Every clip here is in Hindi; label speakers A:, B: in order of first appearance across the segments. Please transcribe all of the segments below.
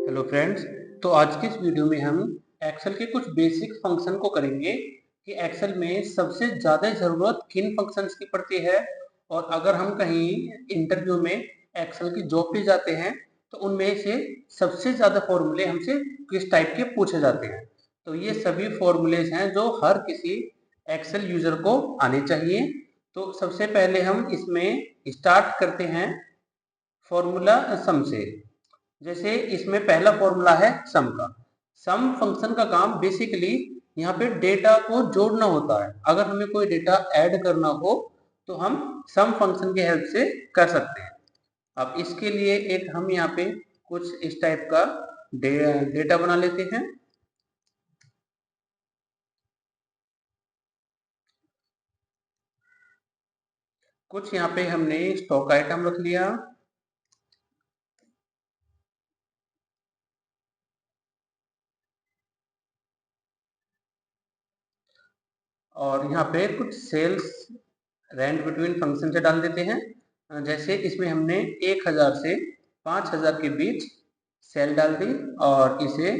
A: Hello friends. तो आज की इस वीडियो में हम एक्सेल के कुछ बेसिक फंक्शन को करेंगे कि एक्सेल में सबसे ज़्यादा ज़रूरत किन फंक्शंस की पड़ती है, और अगर हम कहीं इंटरव्यू में एक्सेल की जॉब पे जाते हैं तो उनमें से सबसे ज़्यादा फॉर्मूले हमसे किस टाइप के पूछे जाते हैं। तो ये सभी फॉर्मूलेज हैं जो हर किसी एक्सेल यूज़र को आने चाहिए। तो सबसे पहले हम इसमें स्टार्ट करते हैं फॉर्मूला सम से। जैसे इसमें पहला फॉर्मूला है सम का। सम फंक्शन का काम बेसिकली यहाँ पे डेटा को जोड़ना होता है। अगर हमें कोई डेटा ऐड करना हो तो हम सम फंक्शन की हेल्प से कर सकते हैं। अब इसके लिए एक हम यहाँ पे कुछ इस टाइप का डेटा बना लेते हैं। कुछ यहाँ पे हमने स्टॉक आइटम रख लिया, और यहाँ पे कुछ सेल्स रेंट बिटवीन फंक्शन से डाल देते हैं। जैसे इसमें हमने 1000 से 5000 के बीच सेल डाल दी और इसे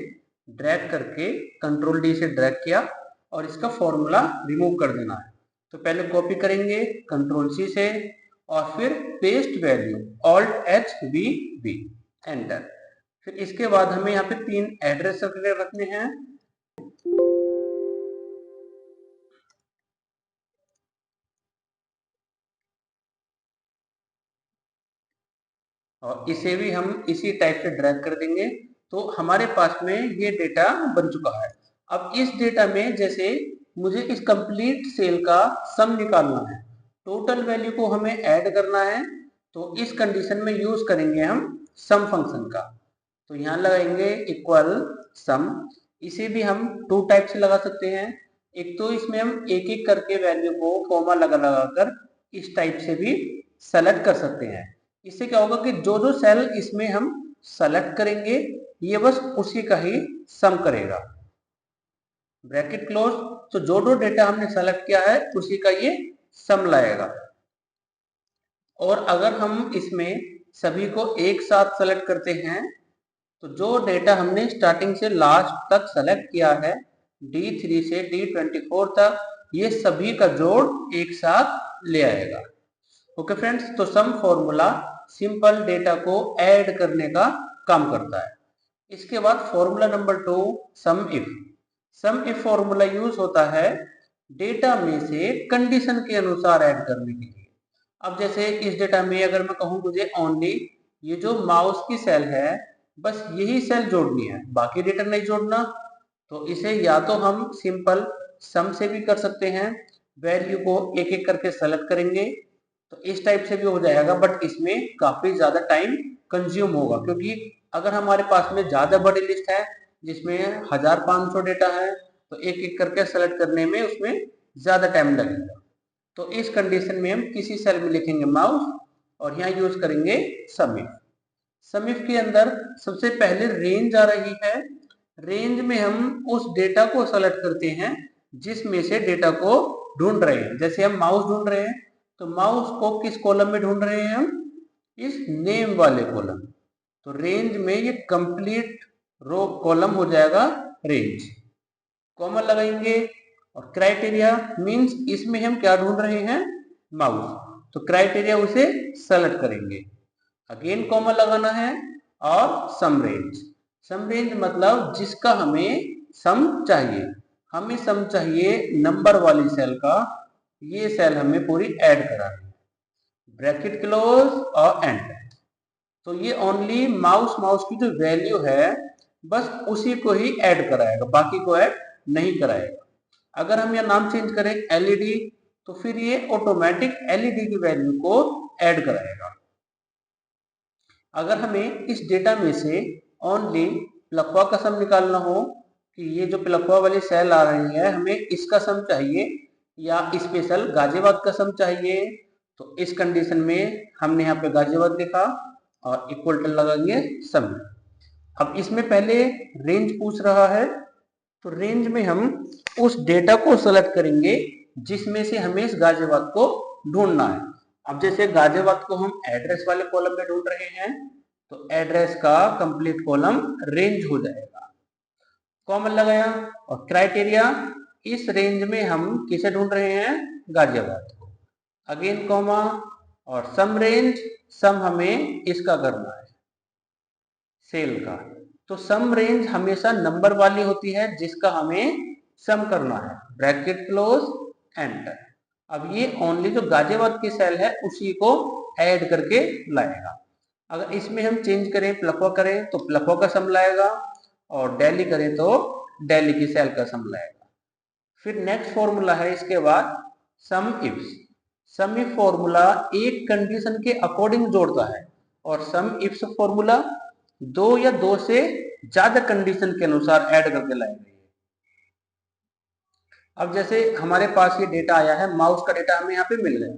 A: ड्रैग करके कंट्रोल डी से ड्रैग किया और इसका फॉर्मूला रिमूव कर देना है। तो पहले कॉपी करेंगे कंट्रोल सी से और फिर paste value alt H V B enter. फिर इसके बाद हमें यहाँ पे 3 एड्रेस रखने हैं। और इसे भी हम इसी टाइप से ड्रैग कर देंगे तो हमारे पास में ये डेटा बन चुका है। अब इस डेटा में जैसे मुझे इस कंप्लीट सेल का सम निकालना है, टोटल वैल्यू को हमें ऐड करना है, तो इस कंडीशन में यूज करेंगे हम सम फंक्शन का। तो यहाँ लगाएंगे इक्वल सम। इसे भी हम 2 टाइप से लगा सकते हैं। एक तो इसमें हम एक एक करके वैल्यू को कॉमा लगा लगा कर इस टाइप से भी सेलेक्ट कर सकते हैं। इससे क्या होगा कि जो जो सेल इसमें हम सेलेक्ट करेंगे ये बस उसी का ही सम करेगा, ब्रैकेट क्लोज। तो जो जो डेटा हमने सेलेक्ट किया है उसी का ये सम लाएगा। और अगर हम इसमें सभी को एक साथ सेलेक्ट करते हैं तो जो डेटा हमने स्टार्टिंग से लास्ट तक सेलेक्ट किया है D3 से D24 तक, ये सभी का जोड़ एक साथ ले आएगा। ओके फ्रेंड्स, तो सम फॉर्मूला सिंपल डेटा को ऐड करने का काम करता है। इसके बाद formula number 2 sum if. Sum if formula use होता है डेटा में से कंडीशन के अनुसार ऐड करने के लिए। अब जैसे इस डेटा में अगर मैं कहूं मुझे ओनली ये जो माउस की सेल है बस यही सेल जोड़नी है, बाकी डेटा नहीं जोड़ना, तो इसे या तो हम सिंपल सम से भी कर सकते हैं, वैल्यू को एक एक करके सेलेक्ट करेंगे तो इस टाइप से भी हो जाएगा, बट इसमें काफी ज्यादा टाइम कंज्यूम होगा क्योंकि अगर हमारे पास में ज्यादा बड़ी लिस्ट है जिसमें 1500 डेटा है तो एक एक करके सेलेक्ट करने में उसमें ज्यादा टाइम लगेगा। तो इस कंडीशन में हम किसी सेल में लिखेंगे माउस और यहाँ यूज करेंगे समिफ। समिफ के अंदर सबसे पहले रेंज आ रही है। रेंज में हम उस डेटा को सेलेक्ट करते हैं जिसमें से डेटा को ढूंढ रहे हैं। जैसे हम माउस ढूंढ रहे हैं तो माउस को किस कॉलम में ढूंढ रहे हैं हम, इस नेम वाले कॉलम। तो रेंज में ये कंप्लीट रो कॉलम हो जाएगा रेंज। कॉमा लगाएंगे और क्राइटेरिया मींस इसमें हम क्या ढूंढ रहे हैं, माउस, तो क्राइटेरिया उसे सेलेक्ट करेंगे। अगेन कॉमा लगाना है और सम रेंज। सम रेंज मतलब जिसका हमें सम चाहिए। हमें सम चाहिए नंबर वाली सेल का, ये सेल हमें पूरी ऐड करानी है, ब्रैकेट क्लोज और एंटर। तो ये ओनली माउस की जो वैल्यू है बस उसी को ही ऐड कराएगा, बाकी को ऐड नहीं कराएगा। अगर हम यह नाम चेंज करें एलईडी तो फिर ये ऑटोमेटिक एलईडी की वैल्यू को ऐड कराएगा। अगर हमें इस डेटा में से ओनली प्लकवा का सम निकालना हो कि ये जो प्लकवा वाली सेल आ रही है हमें इसका सम चाहिए या स्पेशल गाजियाबाद का सम चाहिए, तो इस कंडीशन में हमने यहाँ पे गाजियाबाद लिखा और इक्वल टू लगाएंगे सम। अब इसमें पहले रेंज पूछ रहा है तो रेंज में हम उस डेटा को सेलेक्ट करेंगे जिसमें से हमें इस गाजियाबाद को ढूंढना है। अब जैसे गाजियाबाद को हम एड्रेस वाले कॉलम में ढूंढ रहे हैं तो एड्रेस का कंप्लीट कॉलम रेंज हो जाएगा। कॉमन लगाया और क्राइटेरिया, इस रेंज में हम किसे ढूंढ रहे हैं, गाजियाबाद को। अगेन कॉमा और सम रेंज, सम हमें इसका करना है, सेल का। तो सम रेंज हमेशा नंबर वाली होती है जिसका हमें सम करना है, ब्रैकेट क्लोज एंटर। अब ये ओनली जो गाजियाबाद की सेल है उसी को ऐड करके लाएगा। अगर इसमें हम चेंज करें, प्लकवा करें तो प्लकवा का सम लाएगा, और दिल्ली करें तो दिल्ली की सेल का सम लाएगा। फिर नेक्स्ट फॉर्मूला है इसके बाद sum ifs. Sum if formula एक कंडीशन के अकॉर्डिंग जोड़ता है, और सम इफ्स फॉर्मूला दो या दो से ज्यादा कंडीशन के अनुसार ऐड करके लाएंगे। अब जैसे हमारे पास ये डेटा आया है, माउस का डेटा हमें यहाँ पे मिल गया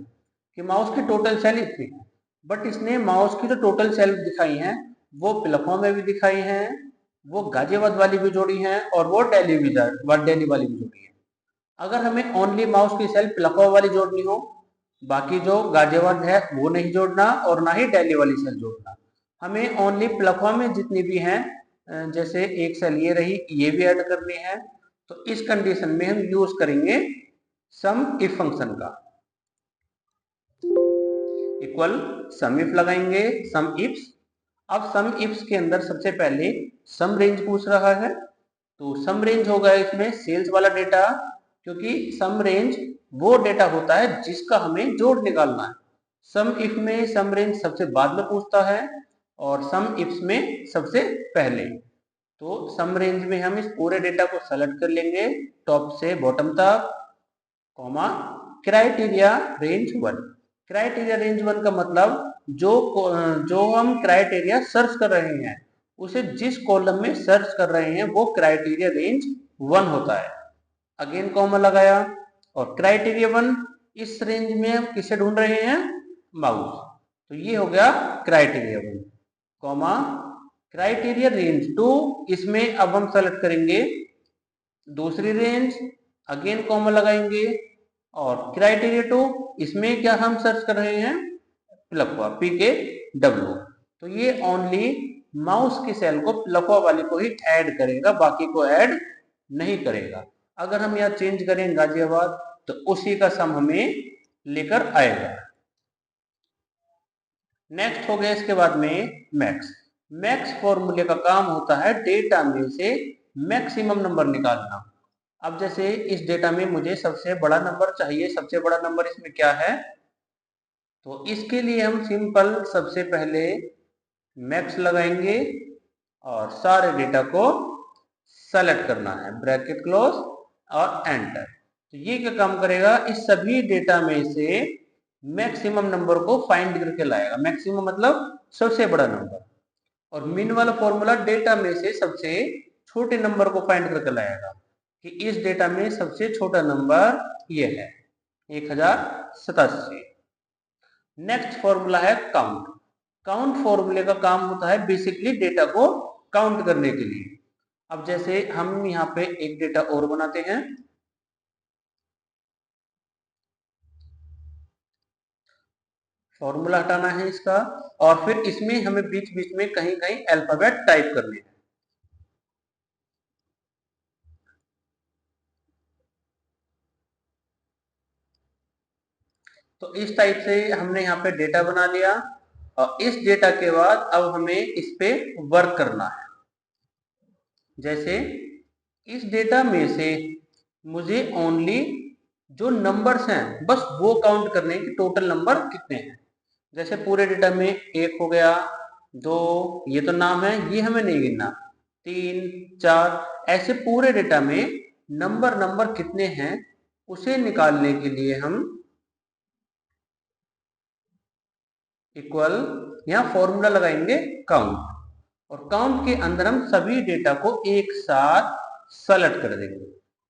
A: कि माउस की टोटल सेल इतनी है, बट इसने माउस की जो टोटल सेल दिखाई है वो पिलखों में भी दिखाई है, वो गाजियाबाद वाली भी जोड़ी है, और वो दिल्ली वाली भी जोड़ी है। अगर हमें ओनली माउस की सेल पिलखों वाली जोड़नी हो, बाकी जो गाजियाबाद है वो नहीं जोड़ना, और ना ही दिल्ली वाली सेल जोड़ना, हमें ओनली पिलखों में जितनी भी हैं, जैसे एक सेल ये रही, ये भी ऐड करनी है। तो इस कंडीशन में हम यूज करेंगे सम इफ फंक्शन का, इक्वल सम इफ लगाएंगे, सम इफ्स। अब सम इफ्स के अंदर सबसे पहले सम रेंज पूछ रहा है, तो सम रेंज होगा इसमें सेल्स वाला डेटा, क्योंकि सम रेंज वो डेटा होता है जिसका हमें जोड़ निकालना है। सम इफ में सम रेंज सबसे बाद में पूछता है, और सम इफ्स में सबसे पहले। तो सम रेंज में हम इस पूरे डेटा को सेलेक्ट कर लेंगे टॉप से बॉटम तक, comma criteria range 1। Criteria range 1 का मतलब जो हम क्राइटेरिया सर्च कर रहे हैं उसे जिस कॉलम में सर्च कर रहे हैं वो क्राइटेरिया रेंज 1 होता है। अगेन कॉमा लगाया, और क्राइटेरिया 1 इस रेंज में हम किसे ढूंढ रहे हैं, माउस। तो ये हो गया क्राइटेरिया 1, कॉमा क्राइटेरिया रेंज 2, इसमें अब हम सेलेक्ट करेंगे दूसरी रेंज, अगेन कॉमा लगाएंगे, और क्राइटेरिया 2 इसमें क्या हम सर्च कर रहे हैं, प्लकवा PKW। तो ये ओनली माउस की सेल को प्लकवा वाली को ही ऐड करेगा, बाकी को ऐड नहीं करेगा। अगर हम यहाँ चेंज करें गाजियाबाद तो उसी का सम हमें लेकर आएगा। नेक्स्ट हो गया इसके बाद में मैक्स। मैक्स फॉर्मूले का काम होता है डेटा में से मैक्सिमम नंबर निकालना। अब जैसे इस डेटा में मुझे सबसे बड़ा नंबर चाहिए, सबसे बड़ा नंबर इसमें क्या है, तो इसके लिए हम सिंपल सबसे पहले मैक्स लगाएंगे और सारे डेटा को सेलेक्ट करना है, ब्रैकेट क्लोज और एंटर। तो ये क्या काम करेगा, इस सभी डेटा में से मैक्सिमम नंबर को फाइंड करके लाएगा। मैक्सिमम मतलब सबसे बड़ा नंबर, और मिन वाला फॉर्मूला डेटा में से सबसे छोटे नंबर को फाइंड करके लाएगा कि इस डेटा में सबसे छोटा नंबर ये है 1087। नेक्स्ट फॉर्मूला है काउंट। काउंट फॉर्मूले का काम होता है बेसिकली डेटा को काउंट करने के लिए। अब जैसे हम यहाँ पे एक डेटा और बनाते हैं, फॉर्मूला हटाना है इसका, और फिर इसमें हमें बीच बीच में कहीं कहीं अल्फाबेट टाइप करने हैं। तो इस टाइप से हमने यहाँ पे डेटा बना लिया, और इस डेटा के बाद अब हमें इस पे वर्क करना है। जैसे इस डेटा में से मुझे ओनली जो नंबर्स हैं बस वो काउंट करने कि टोटल नंबर कितने हैं। जैसे पूरे डेटा में 1 हो गया, 2, ये तो नाम है, ये हमें नहीं गिनना, 3, 4, ऐसे पूरे डेटा में नंबर कितने हैं उसे निकालने के लिए हम इक्वल यहाँ फॉर्मूला लगाएंगे काउंट, और काउंट के अंदर हम सभी डेटा को एक साथ सेलेक्ट कर देंगे।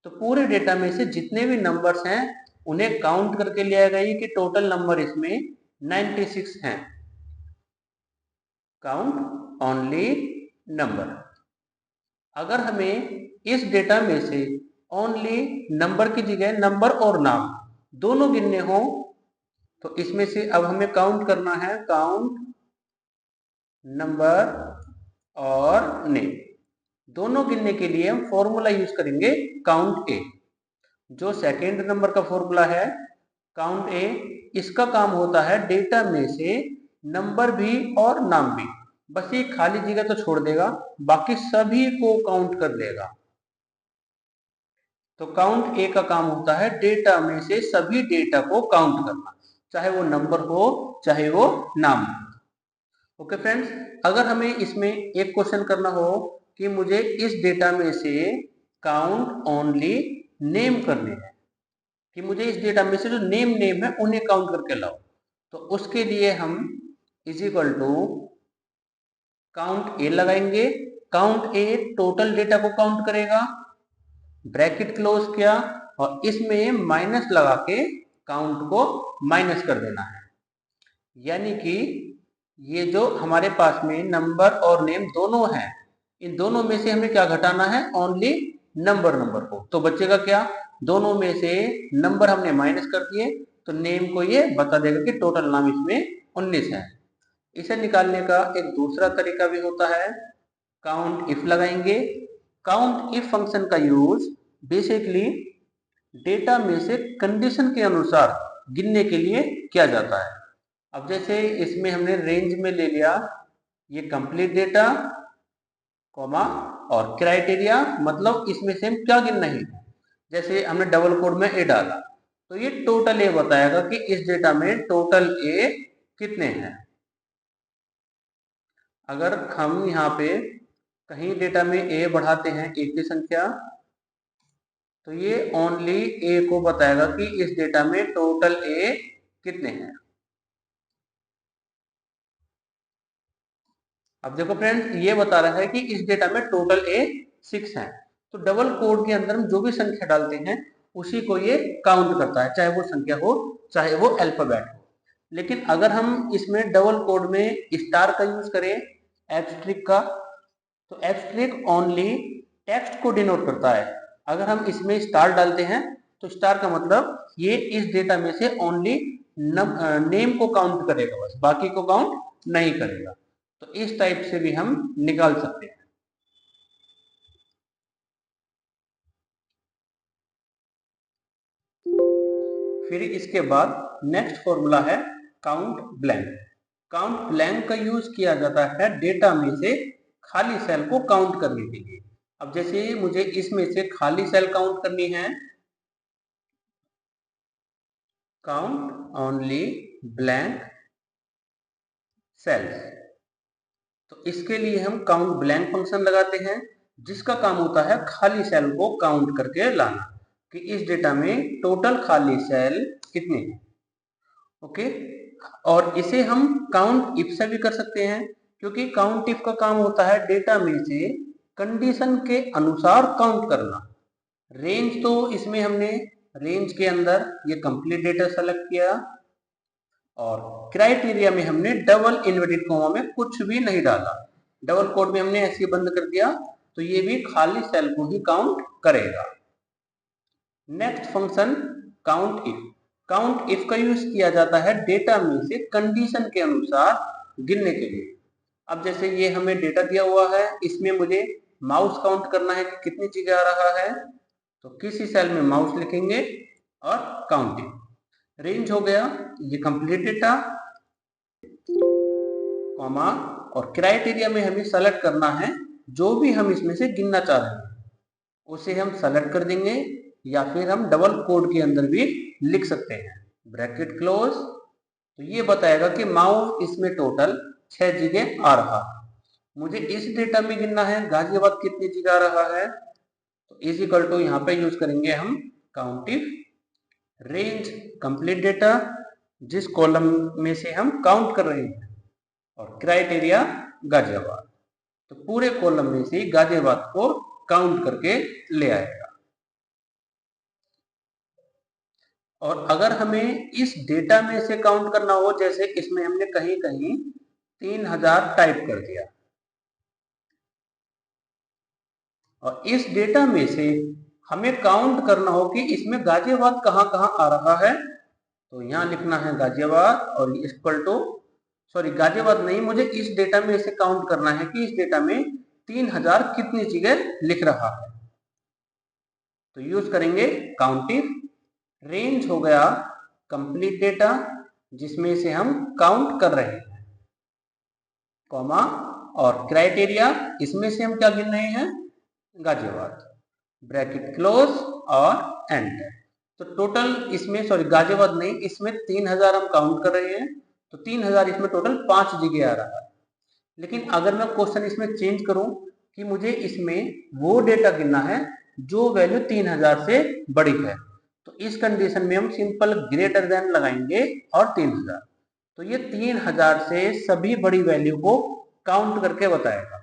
A: तो पूरे डेटा में से जितने भी नंबर्स हैं उन्हें काउंट करके लिया गया कि टोटल नंबर इसमें 96 हैं। Count only number. अगर हमें इस डेटा में से ओनली नंबर की जगह नंबर और नाम दोनों गिनने हो तो इसमें से अब हमें काउंट करना है, काउंट नंबर और नेम दोनों गिनने के लिए हम फॉर्मूला यूज करेंगे काउंट ए। जो सेकेंड नंबर का फॉर्मूला है काउंट ए, इसका काम होता है डेटा में से नंबर भी और नाम भी, बस ये खाली जगह तो छोड़ देगा, बाकी सभी को काउंट कर लेगा। तो काउंट ए का काम होता है डेटा में से सभी डेटा को काउंट करना, चाहे वो नंबर हो चाहे वो नाम हो। ओके फ्रेंड्स, अगर हमें इसमें एक क्वेश्चन करना हो कि मुझे इस डेटा में से काउंट ओनली नेम करने हैं, कि मुझे इस डेटा में से जो नेम है उन्हें काउंट करके लाओ, तो उसके लिए हम इज इक्वल टू काउंट ए लगाएंगे। काउंट ए टोटल डेटा को काउंट करेगा, ब्रैकेट क्लोज किया और इसमें माइनस लगा के काउंट को माइनस कर देना है। यानी कि ये जो हमारे पास में नंबर और नेम दोनों हैं, इन दोनों में से हमें क्या घटाना है, ओनली नंबर को। तो बचेगा क्या, दोनों में से नंबर हमने माइनस कर दिए तो नेम को ये बता देगा कि टोटल नाम इसमें 19 है। इसे निकालने का एक दूसरा तरीका भी होता है, काउंट इफ लगाएंगे। काउंट इफ फंक्शन का यूज बेसिकली डेटा में से कंडीशन के अनुसार गिनने के लिए किया जाता है। अब जैसे इसमें हमने रेंज में ले लिया ये कंप्लीट डेटा कॉमा और क्राइटेरिया, मतलब इसमें से हम क्या गिनना है। जैसे हमने डबल कोड में ए डाला तो ये टोटल ए बताएगा कि इस डेटा में टोटल ए कितने हैं। अगर हम यहाँ पे कहीं डेटा में ए बढ़ाते हैं एक की संख्या, तो ये ओनली ए को बताएगा कि इस डेटा में टोटल ए कितने हैं। अब देखो फ्रेंड्स, ये बता रहा है कि इस डेटा में टोटल ए 6 है, तो डबल कोड के अंदर हम जो भी संख्या डालते हैं उसी को ये काउंट करता है, चाहे वो संख्या हो चाहे वो अल्फाबेट हो। लेकिन अगर हम इसमें डबल कोड में स्टार का यूज करें, एस्टेरिस्क का, तो एस्टेरिस्क ओनली टेक्स्ट को डिनोट करता है। अगर हम इसमें स्टार डालते हैं तो स्टार का मतलब ये इस डेटा में से ओनली नेम को काउंट करेगा, बस बाकी को काउंट नहीं करेगा। तो इस टाइप से भी हम निकाल सकते हैं। फिर इसके बाद नेक्स्ट फॉर्मूला है काउंट ब्लैंक। काउंट ब्लैंक का यूज किया जाता है डेटा में से खाली सेल को काउंट करने के लिए। अब जैसे मुझे इसमें से खाली सेल काउंट करनी है, काउंट ओनली ब्लैंक सेल्स, तो इसके लिए हम काउंट ब्लैंक फंक्शन लगाते हैं, जिसका काम होता है खाली सेल को काउंट करके लाना कि इस डेटा में टोटल खाली सेल कितने हैं। ओके, और इसे हम काउंट इफ से भी कर सकते हैं, क्योंकि काउंट इफ का काम होता है डेटा में से कंडीशन के अनुसार काउंट करना। रेंज तो इसमें हमने रेंज के अंदर ये कंप्लीट डेटा सेलेक्ट किया और क्राइटेरिया में हमने डबल इन्वर्टेड कॉमा में कुछ भी नहीं डाला, डबल कोड में हमने ऐसे बंद कर दिया, तो ये भी खाली सेल को ही काउंट करेगा। Next function count if. Count if का यूज किया जाता है डेटा में से कंडीशन के अनुसार गिनने के लिए। अब जैसे ये हमें डेटा दिया हुआ है, इसमें मुझे माउस काउंट करना है कि कितनी जगह आ रहा है, तो किसी सेल में माउस लिखेंगे और काउंटिंग। रेंज हो गया ये कंप्लीट डेटा कॉमा और क्राइटेरिया में हमें सेलेक्ट करना है जो भी हम इसमें से गिनना चाह रहे हैं उसे हम सेलेक्ट कर देंगे, या फिर हम डबल कोड के अंदर भी लिख सकते हैं, ब्रैकेट क्लोज। तो ये बताएगा कि माउस इसमें टोटल 6 जगह आ रहा है, मुझे इस डेटा में गिनना है गाजियाबाद कितनी जगह आ रहा है, तो इज इक्वल टू यहाँ पे यूज करेंगे हम count if range complete data जिस कॉलम में से हम काउंट कर रहे हैं और क्राइटेरिया गाजियाबाद, तो पूरे कॉलम में से गाजियाबाद को काउंट करके ले आएगा। और अगर हमें इस डेटा में से काउंट करना हो, जैसे इसमें हमने कहीं कहीं 3000 टाइप कर दिया और इस डेटा में से हमें काउंट करना हो कि इसमें गाजियाबाद कहाँ कहाँ आ रहा है, तो यहाँ लिखना है गाजियाबाद और इक्वल टू सॉरी गाजियाबाद नहीं, मुझे इस डेटा में इसे काउंट करना है कि इस डेटा में 3000 कितनी चीजें लिख रहा है। तो यूज करेंगे काउंट इफ। रेंज हो गया कंप्लीट डेटा जिसमें से हम काउंट कर रहे हैं, कॉमा, और क्राइटेरिया इसमें से हम क्या गिन रहे हैं, गाजियाबाद, ब्रैकेट क्लोज और एंटर। तो टोटल इसमें, सॉरी गाजियाबाद नहीं, इसमें 3000 हम काउंट कर रहे हैं, तो 3000 इसमें टोटल 5 जगह आ रहा है। लेकिन अगर मैं क्वेश्चन इसमें चेंज करूं कि मुझे इसमें वो डेटा गिनना है जो वैल्यू 3000 से बड़ी है, तो इस कंडीशन में हम सिंपल ग्रेटर देन लगाएंगे और 3000। तो ये 3000 से सभी बड़ी वैल्यू को काउंट करके बताएगा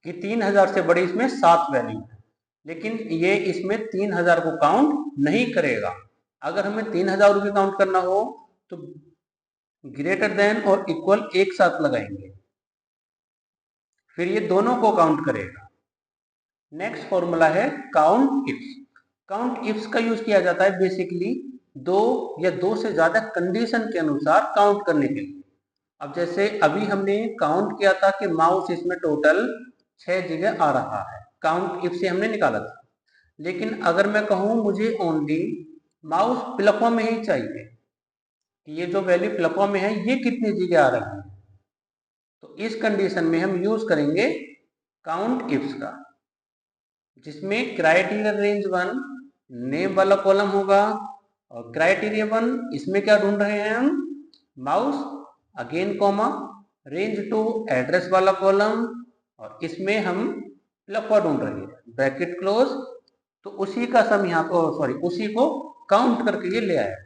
A: कि 3000 से बड़ी इसमें 7 वैल्यू है, लेकिन ये इसमें 3000 को काउंट नहीं करेगा। अगर हमें 3000 रुपये काउंट करना हो तो ग्रेटर देन और इक्वल एक साथ लगाएंगे, फिर ये दोनों को काउंट करेगा। नेक्स्ट फॉर्मूला है काउंट इफ्स। काउंट इफ्स का यूज किया जाता है बेसिकली दो या दो से ज्यादा कंडीशन के अनुसार काउंट करने के लिए। अब जैसे अभी हमने काउंट किया था कि माउस इसमें टोटल 6 जगह आ रहा है, काउंट इफ से हमने निकाला था। लेकिन अगर मैं कहूं मुझे ओनली माउस प्लकों में ही चाहिए कि ये जो वैल्यू प्लकों में है ये कितनी जगह आ रही है, तो इस कंडीशन में हम यूज करेंगे काउंट इफ्स का, जिसमें क्राइटेरिया रेंज 1 नेम वाला कॉलम होगा और क्राइटेरिया 1 इसमें क्या ढूंढ रहे हैं हम, mouse, again comma, range 2 address वाला कॉलम और इसमें हम प्लकवा ढूंढ रहे हैं, ब्रैकेट क्लोज। तो उसी का सम यहाँ पर, सॉरी उसी को काउंट करके ये ले आया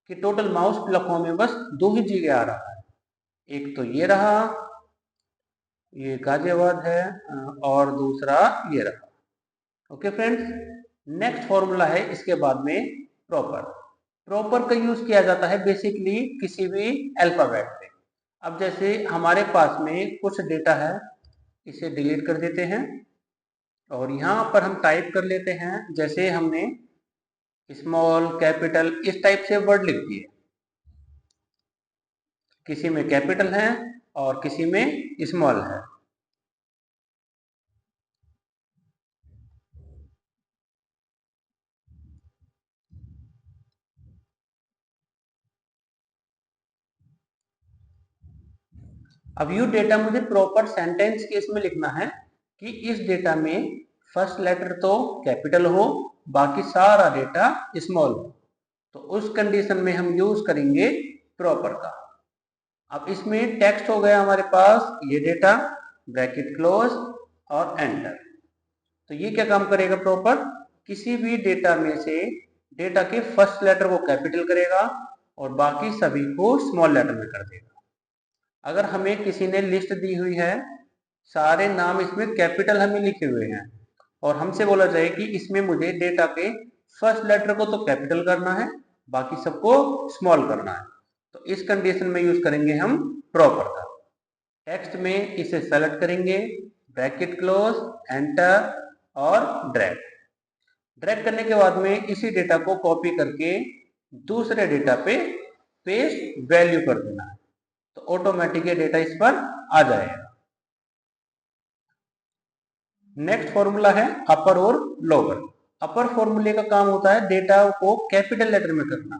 A: कि टोटल माउस प्लकों में बस 2 ही जगह आ रहा है, एक तो ये रहा, ये गाजियाबाद है, और दूसरा ये रहा। ओके फ्रेंड्स, नेक्स्ट फॉर्मूला है इसके बाद में प्रॉपर। प्रॉपर का यूज किया जाता है बेसिकली किसी भी अल्फाबेट पे। अब जैसे हमारे पास में कुछ डेटा है, इसे डिलीट कर देते हैं और यहाँ पर हम टाइप कर लेते हैं, जैसे हमने स्मॉल, कैपिटल इस टाइप से वर्ड लिख दिए, किसी में कैपिटल है और किसी में स्मॉल है। अब ये डेटा मुझे प्रॉपर सेंटेंस केस में लिखना है कि इस डेटा में फर्स्ट लेटर तो कैपिटल हो, बाकी सारा डेटा स्मॉल हो, तो उस कंडीशन में हम यूज करेंगे प्रॉपर का। अब इसमें टेक्स्ट हो गया हमारे पास ये डेटा, ब्रैकेट क्लोज और एंटर। तो ये क्या काम करेगा प्रॉपर, किसी भी डेटा में से डेटा के फर्स्ट लेटर को कैपिटल करेगा और बाकी सभी को स्मॉल लेटर में कर देगा। अगर हमें किसी ने लिस्ट दी हुई है, सारे नाम इसमें कैपिटल हमें लिखे हुए हैं और हमसे बोला जाए कि इसमें मुझे डेटा के फर्स्ट लेटर को तो कैपिटल करना है, बाकी सबको स्मॉल करना है, तो इस कंडीशन में यूज करेंगे हम प्रॉपर का। टेक्स्ट में इसे सेलेक्ट करेंगे, ब्रैकेट क्लोज, एंटर और ड्रैग। ड्रैग करने के बाद में इसी डेटा को कॉपी करके दूसरे डेटा पे पेस्ट वैल्यू कर देना है, तो ऑटोमेटिक डेटा इस पर आ जाएगा। नेक्स्ट फॉर्मूला है अपर और लोअर। अपर फॉर्मूले का काम होता है डेटा को कैपिटल लेटर में करना।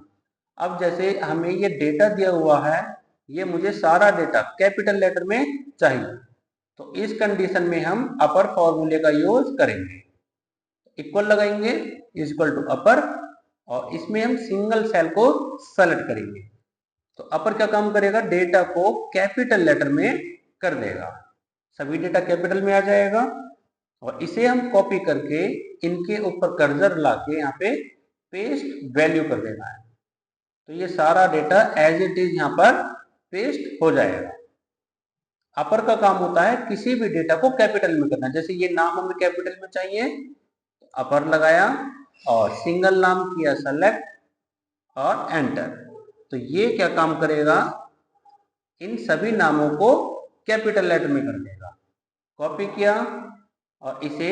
A: अब जैसे हमें ये डेटा दिया हुआ है, ये मुझे सारा डेटा कैपिटल लेटर में चाहिए, तो इस कंडीशन में हम अपर फॉर्मूले का यूज करेंगे, इक्वल लगाएंगे, इज इक्वल टू अपर, और इसमें हम सिंगल सेल को सेलेक्ट करेंगे। तो अपर क्या काम करेगा, डेटा को कैपिटल लेटर में कर देगा, सभी डेटा कैपिटल में आ जाएगा और इसे हम कॉपी करके इनके ऊपर कर्सर लाके यहाँ पे पेस्ट वैल्यू कर देना है, तो ये सारा डेटा एज इट इज यहाँ पर पेस्ट हो जाएगा। अपर का काम होता है किसी भी डेटा को कैपिटल में करना, जैसे ये नाम हमें कैपिटल में चाहिए, तो अपर लगाया और सिंगल नाम किया सेलेक्ट और एंटर, तो ये क्या काम करेगा, इन सभी नामों को कैपिटल लेटर में कर देगा। कॉपी किया और इसे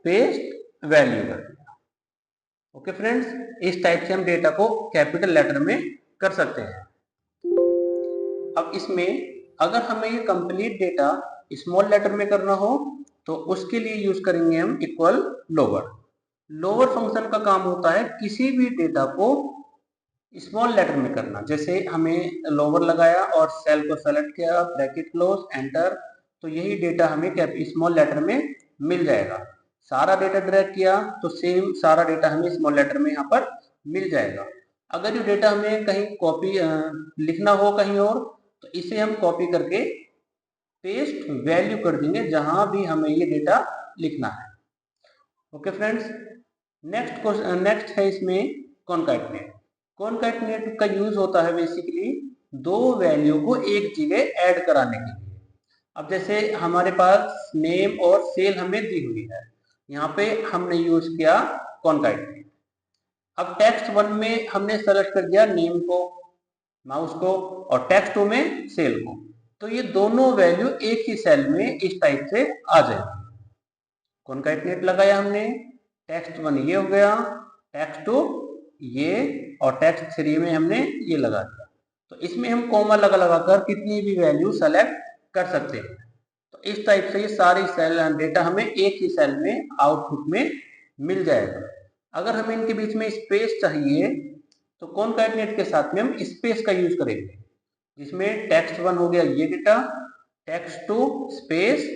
A: पेस्ट वैल्यू कर दिया। ओके फ्रेंड्स, इस टाइप से हम डेटा को कैपिटल लेटर में कर सकते हैं। अब इसमें अगर हमें ये कंप्लीट डेटा स्मॉल लेटर में करना हो तो उसके लिए यूज करेंगे हम इक्वल लोअर। लोअर फंक्शन का काम होता है किसी भी डेटा को स्मॉल लेटर में करना। जैसे हमें लोअर लगाया और सेल को सेलेक्ट किया, ब्रैकेट क्लोज, एंटर, तो यही डेटा हमें स्मॉल लेटर में मिल जाएगा। सारा डेटा ड्रैग किया तो सेम सारा डेटा हमें स्मॉल लेटर में यहाँ पर मिल जाएगा। अगर ये डेटा हमें कहीं कॉपी लिखना हो कहीं और, तो इसे हम कॉपी करके पेस्ट वैल्यू कर देंगे जहां भी हमें ये डेटा लिखना है। ओके फ्रेंड्स, नेक्स्ट है इसमें कॉनकैटनेट। कॉनकैटनेट का यूज होता है बेसिकली दो वैल्यू को एक जगह ऐड कराने के लिए। अब जैसे हमारे पास नेम और सेल हमें दी हुई है, यहाँ पे हमने यूज किया कॉनकैटनेट। अब टेक्स्ट 1 में हमने सेलेक्ट कर दिया नेम को, माउस को, और टेक्स्ट 2 में सेल को, तो ये दोनों वैल्यू एक ही सेल में इस टाइप से आ जाएगी। कॉनकैटनेट लगाया हमने, टेक्स्ट 1 ये हो गया, टेक्स्ट 2 ये, और टेक्स्ट 3 में हमने ये लगा दिया। तो इसमें हम कॉमा लगाकर कितनी भी वैल्यू सेलेक्ट कर सकते हैं। तो इस टाइप से ये सारी सेल डेटा हमें एक ही सेल में आउटपुट में मिल जाएगा। अगर हमें इनके बीच में स्पेस चाहिए तो कॉनकैटनेट के साथ में हम स्पेस का यूज करेंगे, जिसमें टेक्स्ट 1 हो गया ये डेटा, टेक्स्ट 2 स्पेस,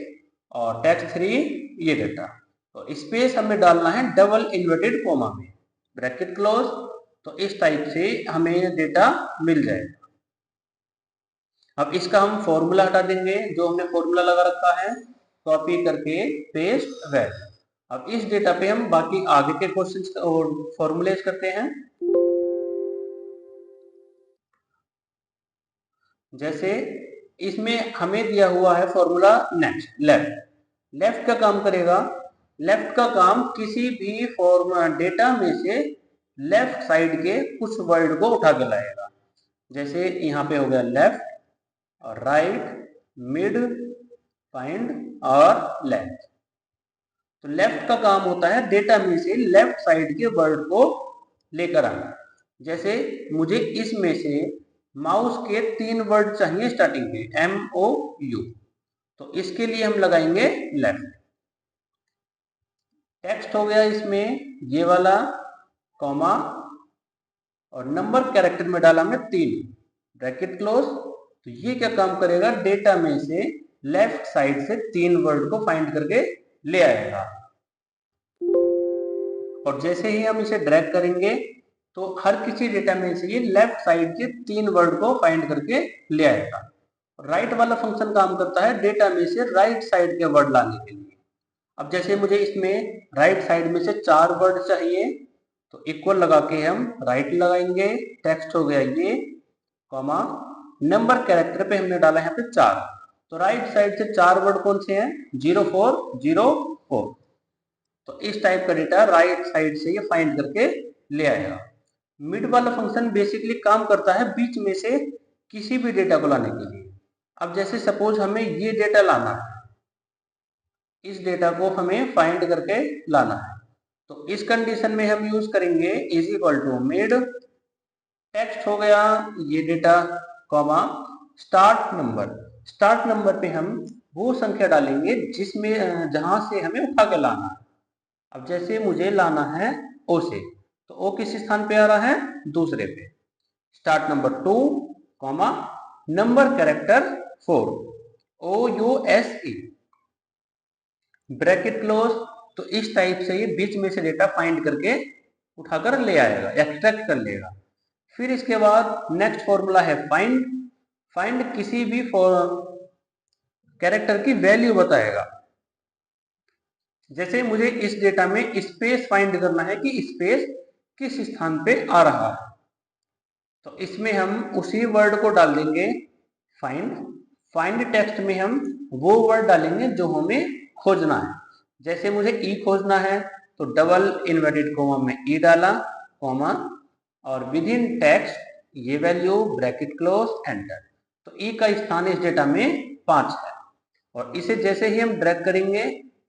A: और टेक्स्ट 3 ये डेटा। तो स्पेस हमें डालना है डबल इन्वर्टेड कॉमा में, ब्रैकेट क्लोज। तो इस टाइप से हमें डेटा मिल जाएगा। अब इसका हम फॉर्मूला हटा देंगे, जो हमने फॉर्मूला लगा रखा है, कॉपी करके पेस्ट वैल्यू। अब इस डेटा पे हम बाकी आगे के क्वेश्चंस और फॉर्मूलेज करते हैं। जैसे इसमें हमें दिया हुआ है फॉर्मूला नेक्स्ट लेफ्ट। लेफ्ट का काम करेगा, लेफ्ट का काम किसी भी डेटा में से लेफ्ट साइड के कुछ वर्ड को उठा के लाएगा। जैसे यहाँ पे हो गया लेफ्ट और राइट, मिड, फाइंड और लेफ्ट। तो लेफ्ट का काम होता है डेटा में से लेफ्ट साइड के वर्ड को लेकर आना। जैसे मुझे इसमें से माउस के 3 वर्ड चाहिए स्टार्टिंग के, MOU, तो इसके लिए हम लगाएंगे लेफ्ट। टेक्स्ट हो गया इसमें ये वाला, कॉमा, और नंबर कैरेक्टर में डाला हमने 3, ब्रैकेट क्लोज। तो ये क्या काम करेगा, डेटा में से लेफ्ट साइड से 3 वर्ड को फाइंड करके ले आएगा। और जैसे ही हम इसे ड्रैग करेंगे तो हर किसी डेटा में से ये लेफ्ट साइड के 3 वर्ड को फाइंड करके ले आएगा। राइट वाला फंक्शन काम करता है डेटा में से राइट साइड के वर्ड लाने के लिए। अब जैसे मुझे इसमें राइट साइड में से 4 वर्ड चाहिए, तो इक्वल लगा के हम राइट लगाएंगे, टेक्स्ट हो गया ये, कॉमा, नंबर कैरेक्टर पे हमने डाला यहाँ पे 4, तो राइट साइड से 4 वर्ड कौन से हैं, 0404। तो इस टाइप का डेटा राइट साइड से ये फाइंड करके ले आएगा। मिड वाला फंक्शन बेसिकली काम करता है बीच में से किसी भी डेटा को लाने के लिए। अब जैसे सपोज हमें ये डेटा लाना है, इस डेटा को हमें फाइंड करके लाना है, तो इस कंडीशन में हम यूज करेंगे is equal to mid, text हो गया ये data, comma, start number. Start number पे हम वो संख्या डालेंगे जिसमें जहां से हमें उठा के लाना है। अब जैसे मुझे लाना है ओ से, तो ओ किस स्थान पे आ रहा है, दूसरे पे, start number 2, comma, number character 4, OUSE, bracket close. तो इस टाइप से ये बीच में से डेटा फाइंड करके उठाकर ले आएगा, एक्सट्रैक्ट कर लेगा। फिर इसके बाद नेक्स्ट फॉर्मूला है फाइंड। फाइंड किसी भी कैरेक्टर की वैल्यू बताएगा। जैसे मुझे इस डेटा में स्पेस फाइंड करना है कि स्पेस किस स्थान पे आ रहा है, तो इसमें हम उसी वर्ड को डाल देंगे फाइंड। फाइंड टेक्स्ट में हम वो वर्ड डालेंगे जो हमें खोजना है। जैसे मुझे ई खोजना है तो डबल इन्वर्टेड कॉमा में ई डाला, कॉमा, और विद इन टेक्स्ट ये वैल्यू, ब्रैकेट क्लोज, एंटर। तो ई का स्थान इस डेटा में 5 है, और इसे जैसे ही हम ड्रैग करेंगे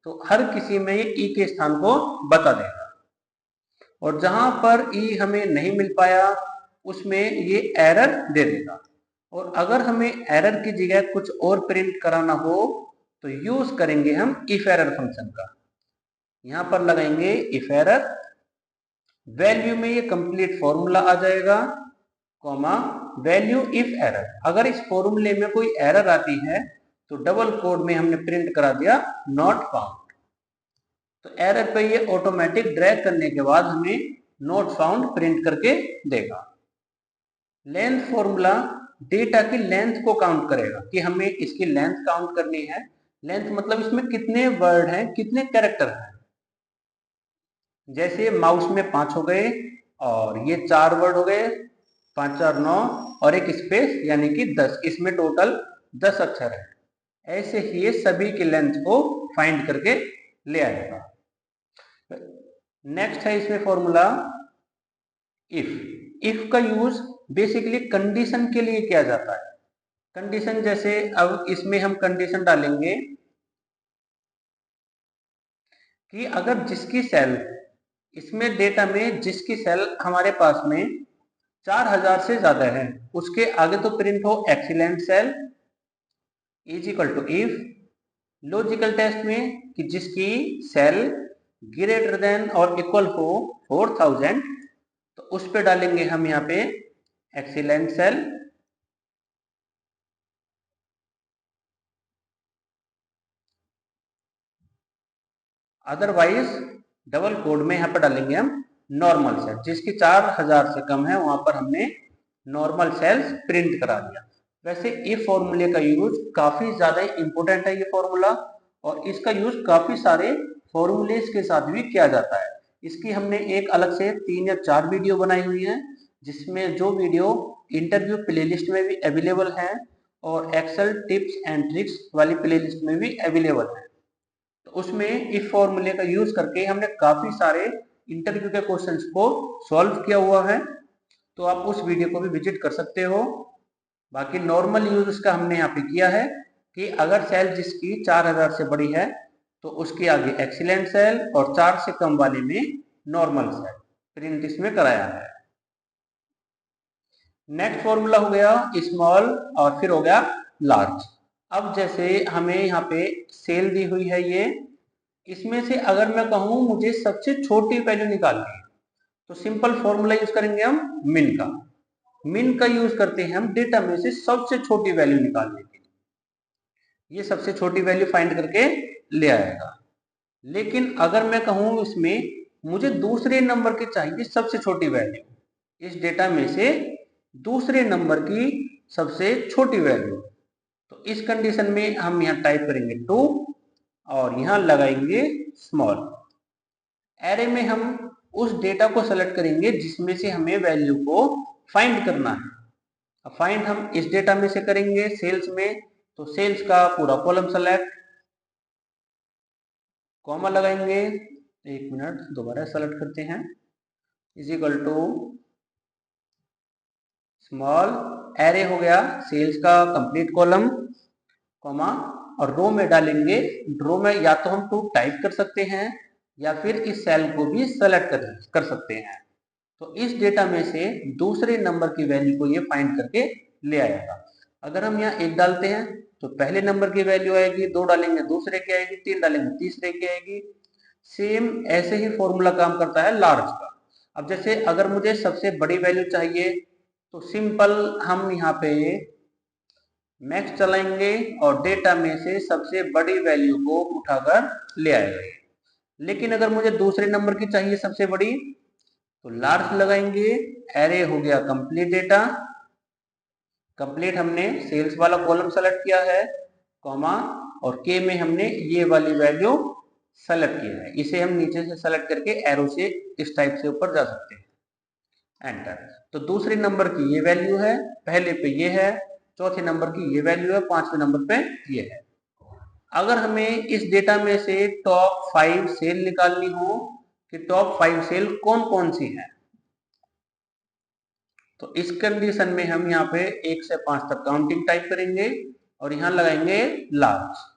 A: तो हर किसी में ये ई के स्थान को बता देगा। और जहां पर ई हमें नहीं मिल पाया उसमें ये एरर दे देगा। और अगर हमें एरर की जगह कुछ और प्रिंट कराना हो तो यूज करेंगे हम इफ एरर फंक्शन का। यहां पर लगाएंगे इफ एरर, वैल्यू में ये कंप्लीट फॉर्मूला आ जाएगा, कॉमा वैल्यू इफ एरर। अगर इस फॉर्मूले में कोई एरर आती है तो डबल कोड में हमने प्रिंट करा दिया नॉट फाउंड। तो एरर पे ये ऑटोमेटिक ड्रैग करने के बाद हमें नॉट फाउंड प्रिंट करके देगा। लेंथ फॉर्मूला डेटा की लेंथ को काउंट करेगा कि हमें इसकी लेंथ काउंट करनी है। लेंथ मतलब इसमें कितने वर्ड हैं, कितने कैरेक्टर हैं। जैसे माउस में 5 हो गए और ये 4 वर्ड हो गए, 5 4 9 और एक स्पेस यानी कि 10, इसमें टोटल 10 अक्षर है। ऐसे ही ये सभी की लेंथ को फाइंड करके ले आएगा। नेक्स्ट है इसमें फॉर्मूला इफ। इफ का यूज बेसिकली कंडीशन के लिए किया जाता है। कंडीशन जैसे अब इसमें हम कंडीशन डालेंगे कि अगर जिसकी सेल, इसमें डेटा में जिसकी सेल हमारे पास में 4000 से ज्यादा है उसके आगे तो प्रिंट हो excellent sale is equal to if. Logical test में कि जिसकी सेल ग्रेटर देन और इक्वल हो 4000 तो उस पे डालेंगे हम यहाँ पे excellent sale. Otherwise double quote में यहाँ पर डालेंगे हम नॉर्मल सेल। जिसकी 4000 से कम है वहां पर हमने नॉर्मल सेल्स प्रिंट करा दिया। वैसे इस फॉर्मूले का यूज काफी ज्यादा इंपॉर्टेंट है ये फॉर्मूला, और इसका यूज काफी सारे फॉर्मूलेस के साथ भी किया जाता है। इसकी हमने एक अलग से 3 या 4 वीडियो बनाई हुई है, जिसमें जो वीडियो इंटरव्यू प्लेलिस्ट में भी अवेलेबल है और एक्सेल टिप्स एंड ट्रिक्स वाली प्लेलिस्ट में भी अवेलेबल है। तो उसमें इस फॉर्मूले का यूज करके हमने काफी सारे इंटरव्यू के क्वेश्चंस को सॉल्व किया हुआ है, तो आप उस वीडियो को भी विजिट कर सकते हो। बाकी नॉर्मल यूज इसका हमने यहाँ पे किया है कि अगर सेल जिसकी 4000 से बड़ी है तो उसके आगे एक्सीलेंट सेल और 4 से कम वाले में नॉर्मल सेल प्रिंट इसमें कराया है। नेक्स्ट फॉर्मूला हो गया स्मॉल और फिर हो गया लार्ज। अब जैसे हमें यहाँ पे सेल दी हुई है ये, इसमें से अगर मैं कहूँ मुझे सबसे छोटी वैल्यू निकालनी है तो सिंपल फॉर्मूला यूज करेंगे हम मिन का। मिन का यूज करते हैं हम डेटा में से सबसे छोटी वैल्यू निकालने के लिए। ये सबसे छोटी वैल्यू फाइंड करके ले आएगा। लेकिन अगर मैं कहूँ इसमें मुझे दूसरे नंबर की चाहिए सबसे छोटी वैल्यू, इस डेटा में से दूसरे नंबर की सबसे छोटी वैल्यू, तो इस कंडीशन में हम यहाँ टाइप करेंगे 2 और यहाँ लगाएंगे स्मॉल। एरे में हम उस डेटा को सेलेक्ट करेंगे जिसमें से हमें वैल्यू को फाइंड करना है। अब फाइंड हम इस डेटा में से करेंगे सेल्स में, तो सेल्स का पूरा कॉलम सेलेक्ट, कॉमा लगाएंगे, 1 मिनट दोबारा सेलेक्ट करते हैं, is equal to small array हो गया सेल्स का कंप्लीट कॉलम, कॉमा और रो में डालेंगे। रो में या तो हम 2 टाइप कर सकते हैं या फिर इस सेल को भी सेलेक्ट कर सकते हैं। तो इस डेटा में से दूसरे नंबर की वैल्यू को ये फाइंड करके ले आएगा। अगर हम यहाँ 1 डालते हैं तो पहले नंबर की वैल्यू आएगी, 2 डालेंगे दूसरे की आएगी, 3 डालेंगे तीसरे की आएगी। सेम ऐसे ही फॉर्मूला काम करता है लार्ज का। अब जैसे अगर मुझे सबसे बड़ी वैल्यू चाहिए तो सिंपल हम यहाँ पे मैक्स चलाएंगे और डेटा में से सबसे बड़ी वैल्यू को उठाकर ले आएगा। लेकिन अगर मुझे दूसरे नंबर की चाहिए सबसे बड़ी तो लार्ज लगाएंगे। एरे हो गया कंप्लीट डेटा, कंप्लीट हमने सेल्स वाला कॉलम सेलेक्ट किया है, कॉमा और के में हमने ये वाली वैल्यू सेलेक्ट किया है। इसे हम नीचे से सेलेक्ट करके एरो से इस टाइप से ऊपर जा सकते हैं, एंटर। तो दूसरे नंबर की ये वैल्यू है, पहले पे ये है, चौथे नंबर की ये वैल्यू है, 5वें नंबर पे ये है। अगर हमें इस डेटा में से टॉप 5 सेल निकालनी हो कि टॉप 5 सेल कौन कौन सी है, तो इस कंडीशन में हम यहाँ पे 1 से 5 तक काउंटिंग टाइप करेंगे और यहाँ लगाएंगे लार्ज।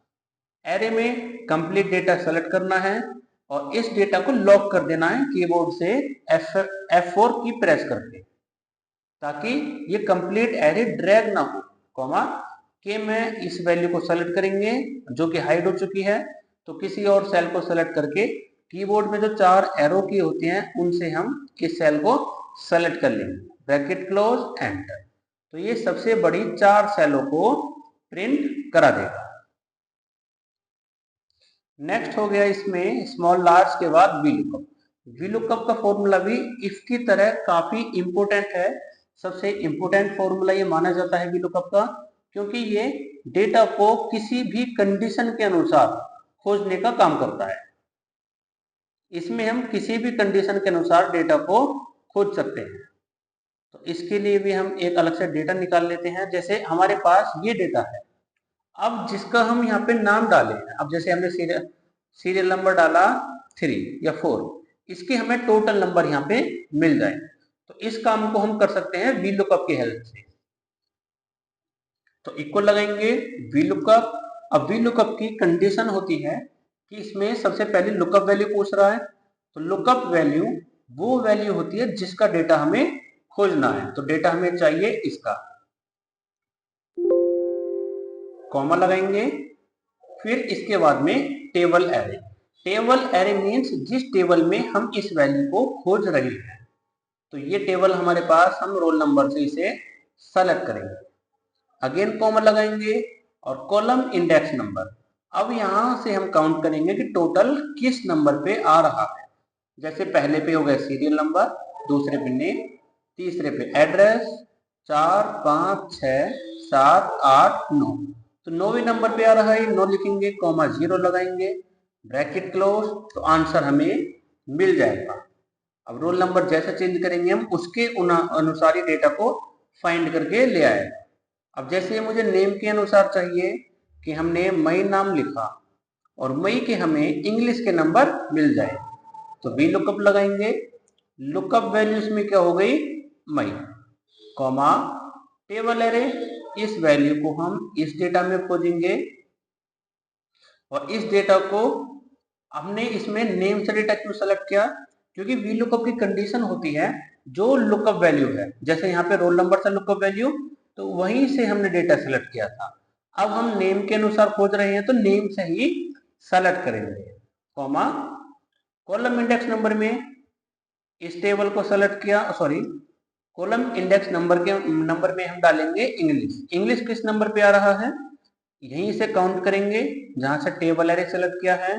A: एरे में कंप्लीट डेटा सेलेक्ट करना है और इस डेटा को लॉक कर देना है कीबोर्ड से F4 की प्रेस करके, ताकि ये कंप्लीट एरे ड्रैग ना हो, कॉमा कि मैं इस वैल्यू को सेलेक्ट करेंगे जो कि हाइड हो चुकी है, तो किसी और सेल को सेलेक्ट करके कीबोर्ड में जो 4 एरो की होती हैं उनसे हम इस सेल को सेलेक्ट कर लेंगे, ब्रैकेट क्लोज एंटर। तो ये सबसे बड़ी 4 सेलों को प्रिंट करा देगा। नेक्स्ट हो गया इसमें स्मॉल लार्ज के बाद वीलुकअप। वीलुकअप का फॉर्मूला भी इफ की तरह काफी इंपोर्टेंट है, सबसे इंपोर्टेंट फॉर्मूला ये माना जाता है वीलुकअप का, क्योंकि ये डेटा को किसी भी कंडीशन के अनुसार खोजने का काम करता है। इसमें हम किसी भी कंडीशन के अनुसार डेटा को खोज सकते हैं। तो इसके लिए भी हम एक अलग से डेटा निकाल लेते हैं। जैसे हमारे पास ये डेटा है, अब जिसका हम यहाँ पे नाम डालें, अब जैसे हमने सीरियल नंबर डाला 3 या 4, इसके हमें टोटल नंबर यहाँ पे मिल जाए, तो इस काम को हम कर सकते हैं वीलुकअप की हेल्प से। तो इक्वल लगाएंगे वीलुकअप। अब वीलुकअप की कंडीशन होती है कि इसमें सबसे पहले लुकअप वैल्यू पूछ रहा है, तो लुकअप वैल्यू वो वैल्यू होती है जिसका डेटा हमें खोजना है। तो डेटा हमें चाहिए इसका, कॉमा लगाएंगे, फिर इसके बाद में table array. Table array means जिस टेबल में हम इस वैल्यू को खोज रहे हैं। तो ये टेबल हमारे पास, हम रोल नंबर से इसे सेलेक्ट करेंगे, अगेन कॉमा लगाएंगे और कॉलम इंडेक्स नंबर। अब यहां से हम काउंट करेंगे कि टोटल किस नंबर पे आ रहा है। जैसे पहले पे हो गया सीरियल नंबर, दूसरे पे नेम, तीसरे पे एड्रेस, 4, 5, 6, 7, 8, 9। तो 9वें नंबर पे आ रहा है, 9 लिखेंगे, कॉमा 0 लगाएंगे, ब्रैकेट क्लोज, तो आंसर हमें मिल जाएगा। अब रोल नंबर जैसा चेंज करेंगे हम उसके अनुसार ही डेटा को फाइंड करके ले आएगा। अब जैसे मुझे नेम के अनुसार चाहिए कि हमने मई नाम लिखा और मई के हमें इंग्लिश के नंबर मिल जाए, तो वी लुकअप लगाएंगे, लुकअप वैल्यूज में क्या हो गई मई, कॉमा टेबल एरे, इस वैल्यू को हम इस डेटा में खोजेंगे और इस डेटा को हमने इसमें नेम से डेटा क्यों सेलेक्ट किया, क्योंकि वी लुकअप की कंडीशन होती है जो लुकअप वैल्यू है। जैसे यहाँ पे रोल नंबर से लुकअप वैल्यू, तो वहीं से हमने डेटा सेलेक्ट किया था। अब हम नेम के अनुसार खोज रहे हैं तो नेम से ही सेलेक्ट करेंगे, कॉमा कॉलम इंडेक्स नंबर में इस टेबल को सेलेक्ट किया, सॉरी कॉलम इंडेक्स नंबर में हम डालेंगे इंग्लिश। इंग्लिश किस नंबर पे आ रहा है, यहीं से काउंट करेंगे जहां से टेबल एरे सेलेक्ट किया है,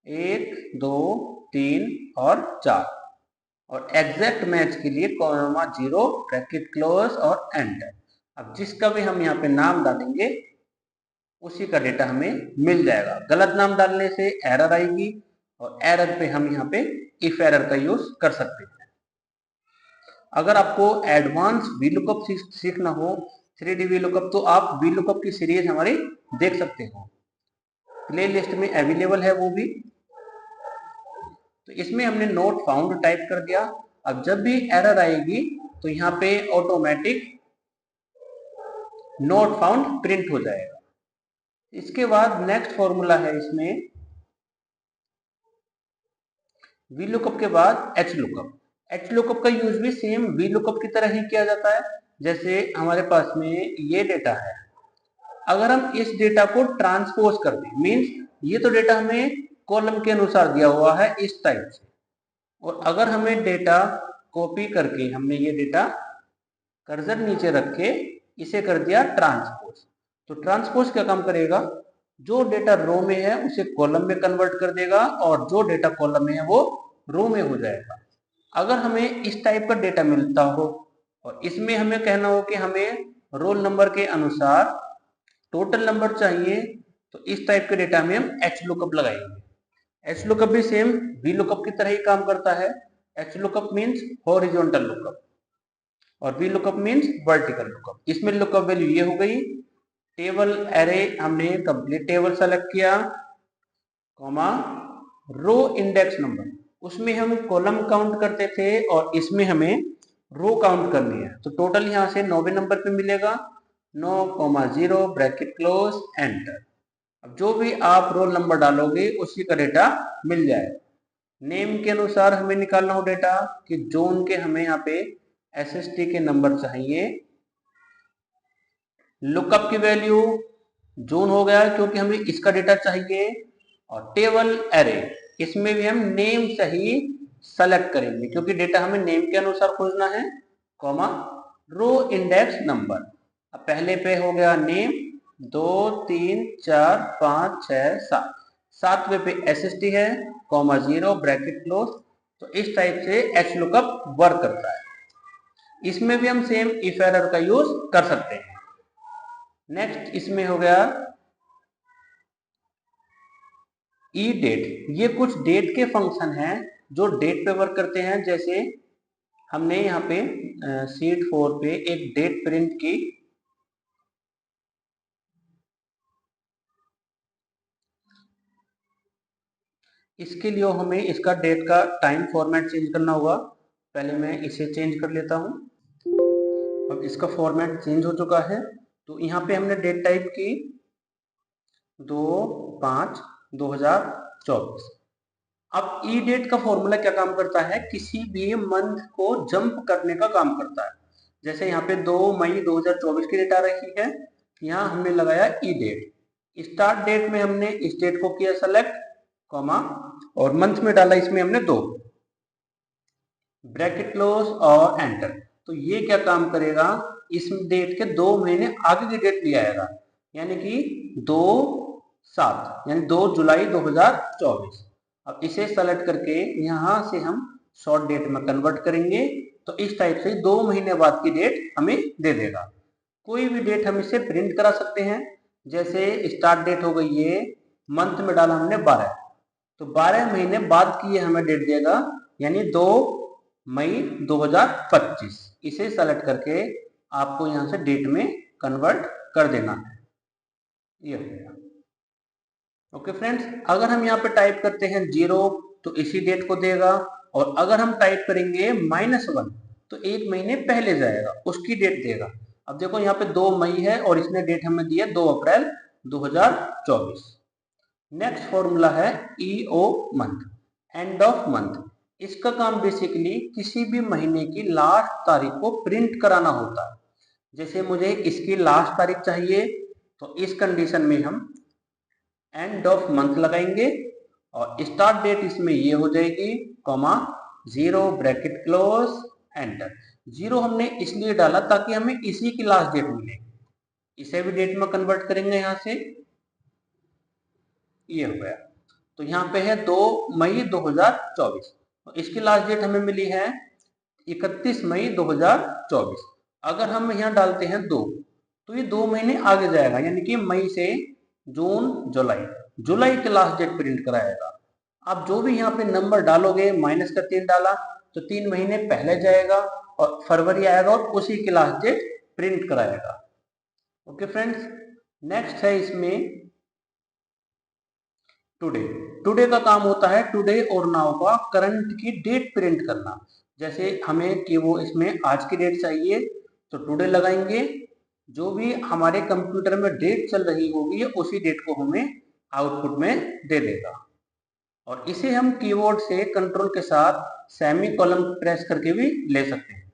A: 1, 2, 3 और 4, और एग्जैक्ट मैच के लिए कॉमा 0, ब्रैकेट क्लोज और एंटर। अब जिसका भी हम यहाँ पे नाम डालेंगे उसी का डेटा हमें मिल जाएगा। गलत नाम डालने से एरर आएगी और एरर पे हम यहाँ पे इफ एरर का यूज कर सकते हैं। अगर आपको एडवांस वीलुकअप सीखना हो, 3D वीलुकअप, तो आप वीलुकअप की सीरीज हमारी देख सकते हो, प्ले लिस्ट में अवेलेबल है वो भी। तो इसमें हमने नोट फाउंड टाइप कर दिया। अब जब भी एरर आएगी तो यहाँ पे ऑटोमेटिक नोट फाउंड प्रिंट हो जाएगा। इसके बाद नेक्स्ट फॉर्मूला है इसमें वी लुकअप के बाद एच लुकअप। एच लुकअप का यूज भी सेम वी लुकअप की तरह ही किया जाता है। जैसे हमारे पास में ये डेटा है, अगर हम इस डेटा को ट्रांसपोज कर दें, मीन्स ये तो डेटा हमें कॉलम के अनुसार दिया हुआ है इस टाइप से, और अगर हमें डेटा कॉपी करके हमने ये डेटा कर्सर नीचे रख के इसे कर दिया ट्रांसपोज, तो ट्रांसपोज क्या काम करेगा, जो डेटा रो में है उसे कॉलम में कन्वर्ट कर देगा और जो डेटा कॉलम में है वो रो में हो जाएगा। अगर हमें इस टाइप का डेटा मिलता हो और इसमें हमें कहना हो कि हमें रोल नंबर के अनुसार टोटल नंबर चाहिए, तो इस टाइप के डेटा में हम एच लुकअप लगाएंगे। एच लुकअप भी सेम वी लुकअप की तरह ही काम करता है। H lookup means horizontal lookup और V lookup means vertical lookup. इसमें लुकअप वैल्यू ये हो गई, टेबल एरे हमने कंप्लीट टेबल सेलेक्ट किया, कॉमा रो इंडेक्स नंबर, उसमें हम कॉलम काउंट करते थे और इसमें हमें रो काउंट करनी है, तो टोटल यहाँ से 9वें नंबर पे मिलेगा, 9,0 ब्रैकेट क्लोज एंटर। अब जो भी आप रोल नंबर डालोगे उसी का डेटा मिल जाएगा। नेम के अनुसार हमें निकालना हो डेटा कि जोन के हमें यहाँ पे SST के नंबर चाहिए। लुकअप की वैल्यू जून हो गया क्योंकि हमें इसका डेटा चाहिए। और टेबल एरे, इसमें भी हम नेम सही सेलेक्ट करेंगे क्योंकि डेटा हमें नेम के अनुसार खोजना है, कॉमा रो इंडेक्स नंबर। अब पहले पे हो गया नेम, 2 3 4 5 6 7, सातवें पे SST है, कॉमा 0 ब्रैकेट क्लोज। तो इस टाइप से एच लुकअप वर्क करता है। इसमें भी हम सेम इफ एरर का यूज कर सकते हैं। नेक्स्ट इसमें हो गया ई डेट। ये कुछ डेट के फंक्शन हैं जो डेट पे वर्क करते हैं। जैसे हमने यहाँ पे शीट 4 पे एक डेट प्रिंट की, इसके लिए हमें इसका डेट का टाइम फॉर्मेट चेंज करना होगा। पहले मैं इसे चेंज कर लेता हूँ। अब इसका फॉर्मेट चेंज हो चुका है। तो यहाँ पे हमने डेट टाइप की 2/5/2024। अब ई डेट का फॉर्मूला क्या काम करता है, किसी भी मंथ को जंप करने का काम करता है। जैसे यहाँ पे 2 मई 2024 की डेट आ रही है, यहाँ हमने लगाया ई डेट। स्टार्ट डेट में हमने इस डेट को किया सेलेक्ट, कॉमा, और मंथ में डाला इसमें हमने 2, ब्रैकेट क्लोज और एंटर। तो ये क्या काम करेगा, इस डेट के 2 महीने आगे की डेट ले आएगा, यानी कि 2/7 यानी 2 जुलाई 2024। अब इसे सेलेक्ट करके यहां से हम शॉर्ट डेट में कन्वर्ट करेंगे। तो इस टाइप से 2 महीने बाद की डेट हमें दे देगा। कोई भी डेट हम इसे प्रिंट करा सकते हैं। जैसे स्टार्ट डेट हो गई ये, मंथ में डाला हमने 12, तो 12 महीने बाद की ये हमें डेट देगा, यानी 2 मई 2025। इसे सेलेक्ट करके आपको यहां से डेट में कन्वर्ट कर देना है। ये हो गया। ओके फ्रेंड्स, अगर हम यहाँ पे टाइप करते हैं 0 तो इसी डेट को देगा, और अगर हम टाइप करेंगे -1 तो 1 महीने पहले जाएगा, उसकी डेट देगा। अब देखो यहाँ पे 2 मई है और इसने डेट हमें दी है 2 अप्रैल 2024। नेक्स्ट फॉर्मूला है EO month, end of month. इसका काम बेसिकली किसी भी महीने की लास्ट तारीख को प्रिंट कराना होता है। जैसे मुझे इसकी लास्ट तारीख चाहिए, तो इस कंडीशन में हम एंड ऑफ मंथ लगाएंगे, और स्टार्ट डेट इसमें ये हो जाएगी, कॉमा 0 ब्रैकेट क्लोज एंटर। 0 हमने इसलिए डाला ताकि हमें इसी की लास्ट डेट मिले। इसे भी डेट में कन्वर्ट करेंगे यहां से, ये हो गया। तो यहाँ पे है 2 मई 2024, तो इसकी लास्ट डेट हमें मिली है 31 मई 2024। अगर हम यहाँ डालते हैं 2 तो ये 2 महीने आगे जाएगा, यानी कि मई से जून जुलाई, जुलाई के लास्ट डेट प्रिंट कराएगा। आप जो भी यहाँ पे नंबर डालोगे, -3 डाला तो 3 महीने पहले जाएगा, और फरवरी आएगा और उसी की लास्ट डेट प्रिंट कराएगा। ओके फ्रेंड्स, नेक्स्ट है इसमें टुडे। टुडे का काम होता है टुडे और नाउ का करंट की डेट प्रिंट करना। जैसे हमें कि वो इसमें आज की डेट चाहिए, तो टुडे लगाएंगे। जो भी हमारे कंप्यूटर में डेट चल रही होगी उसी डेट को हमें आउटपुट में दे देगा। और इसे हम कीबोर्ड से कंट्रोल के साथ सेमी कॉलम प्रेस करके भी ले सकते हैं।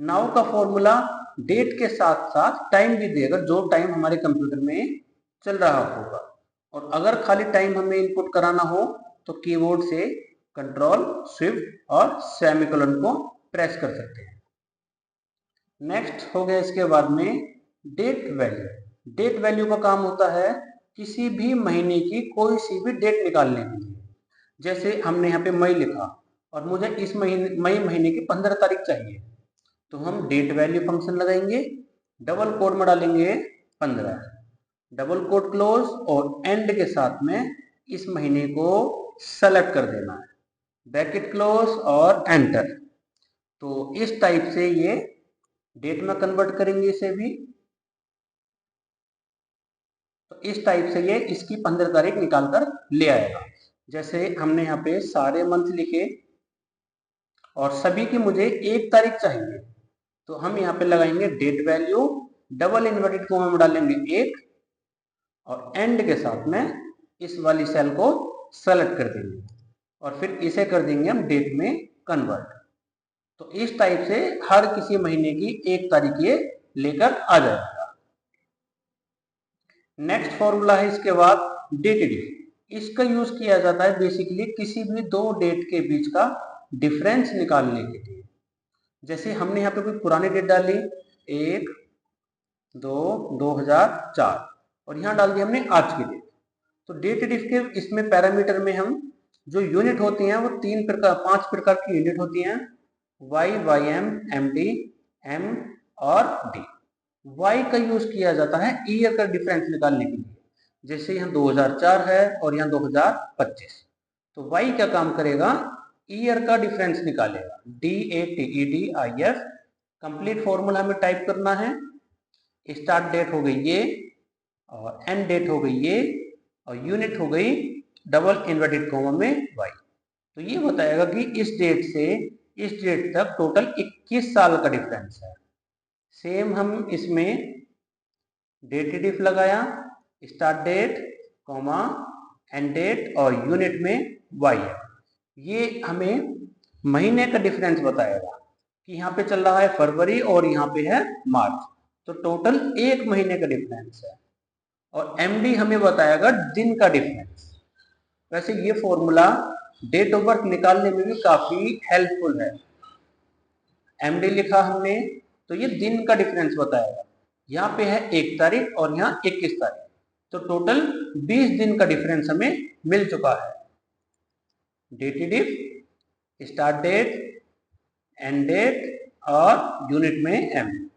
A: नाउ का फॉर्मूला डेट के साथ साथ टाइम भी देगा, जो टाइम हमारे कंप्यूटर में चल रहा होगा। और अगर खाली टाइम हमें इनपुट कराना हो तो कीबोर्ड से कंट्रोल शिफ्ट और सेमीकोलन को प्रेस कर सकते हैं। नेक्स्ट हो गया इसके बाद में डेट वैल्यू। डेट वैल्यू का काम होता है किसी भी महीने की कोई सी भी डेट निकालने के लिए। जैसे हमने यहाँ पे मई लिखा और मुझे इस महीने मई महीने की 15 तारीख चाहिए, तो हम डेट वैल्यू फंक्शन लगाएंगे, डबल कोड में डालेंगे 15, डबल कोड क्लोज, और एंड के साथ में इस महीने को सेलेक्ट कर देना है, ब्रैकेट क्लोज और एंटर। तो इस टाइप से ये डेट में कन्वर्ट करेंगे इसे भी। तो इस टाइप से ये इसकी 15 तारीख निकाल कर ले आएगा। जैसे हमने यहाँ पे सारे मंथ लिखे और सभी की मुझे 1 तारीख चाहिए, तो हम यहाँ पे लगाएंगे date value, double inverted comma में डालेंगे 1, और एंड के साथ में इस वाली सेल को सेलेक्ट कर देंगे, और फिर इसे कर देंगे हम डेट में कन्वर्ट। तो इस टाइप से हर किसी महीने की 1 तारीख ये लेकर आ जाएगा। नेक्स्ट फॉर्मूला है इसके बाद डेट डिफ। इसका यूज किया जाता है बेसिकली किसी भी दो डेट के बीच का डिफरेंस निकालने के लिए। जैसे हमने यहाँ पे कोई पुरानी डेट डाली 1/2/2004 और यहाँ डाल दी हमने आज की डेट। तो डेट डिफ के इसमें पैरामीटर में हम जो यूनिट होती हैं वो 5 प्रकार की यूनिट होती हैं, Y, Y M, M D, M और डी। वाई का यूज किया जाता है ईयर का डिफरेंस निकालने के लिए। जैसे यहाँ 2004 है और यहाँ 2025, तो वाई क्या काम करेगा, ईयर का डिफरेंस निकालेगा। DATEDIF कंप्लीट फॉर्मूला हमें टाइप करना है। स्टार्ट डेट हो गई ये और एंड डेट हो गई ये और यूनिट हो गई डबल इन्वर्टेड कॉमा में वाई। तो ये बताएगा कि इस डेट से इस डेट तक टोटल 21 साल का डिफरेंस है। सेम हम इसमें डेट डिफ लगाया, start date comma end date और यूनिट में वाई है। ये हमें महीने का डिफरेंस बताएगा कि यहाँ पे चल रहा है फरवरी और यहाँ पे है मार्च, तो टोटल 1 महीने का डिफरेंस है। और एमडी हमें बताएगा दिन का डिफरेंस। वैसे ये फॉर्मूला डेट ऑफ बर्थ निकालने में भी काफी हेल्पफुल है। एमडी लिखा हमने तो ये दिन का डिफरेंस बताएगा। यहाँ पे है 1 तारीख और यहाँ 21 तारीख, तो टोटल 20 दिन का डिफरेंस हमें मिल चुका है। Date dif, start date, end date और यूनिट में एम।